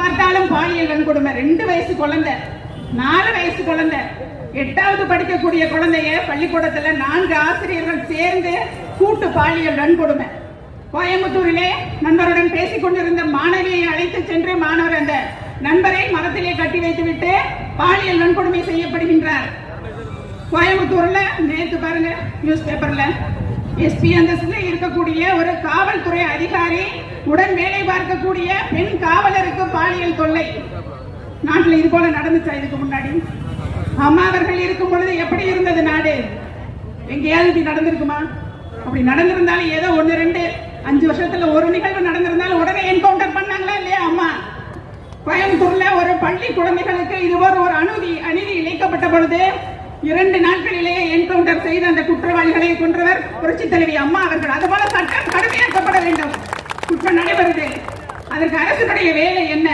பார்த்தாலும் பாலியல் வன்கொடுமை. 2 வயசு குழந்தை, 4 வயசு குழந்தை, 8வது படிக்கக்கூடிய குழந்தைய பள்ளிக்கூடத்துல 4 ஆசிரியர்கள் சேர்ந்து கூட்டு பாலியல் வன்கொடுமை. கோயம்புத்தூரிலே நண்பருடன் பேசிக் கொண்டிருந்த மாணவியை அழைத்து சென்று மாணவர் அந்த நண்பரை மரத்திலே கட்டி வைத்துவிட்டு பாலியல் வன்கொடுமை செய்யப்படுகின்றார். கோயம்புத்தூர்ல நேற்று பாருங்க நியூஸ் பேப்பர்ல எஸ்பி அந்தஸ்துல இருக்கக்கூடிய ஒரு காவல்துறை அதிகாரி உடன் வேலை பார்க்கக்கூடிய பெண் காவலருக்கு பாலியல் தொல்லை. நாட்டில் இது போல நடந்துச்சா இதுக்கு முன்னாடி? அம்மா அவர்கள் இருக்கும் பொழுது எப்படி இருந்தது நாடு? எங்கேயாவது இப்படி நடந்திருக்குமா? அப்படி நடந்திருந்தாலும் ஏதோ 1, 2, 5 வருஷத்துல ஒரு நிகழ்வு நடந்திருந்தாலும் உடனே என்கவுண்டர் பண்ணாங்களா இல்லையா அம்மா? கோயம்புத்தூர்ல ஒரு பள்ளி குழந்தைகளுக்கு இதுபோல் ஒரு அநீதி இழைக்கப்பட்ட பொழுது 2 நாட்களிலேயே என்கவுண்டர் செய்து அந்த குற்றவாளிகளை கொன்றவர் புரட்சி தலைவி அம்மா அவர்கள். அதுபோல சட்டம் கடுமையாக்கப்பட வேண்டும். குற்றம் நடைபெறுது, அதற்கு அரசுடைய வேலை என்ன?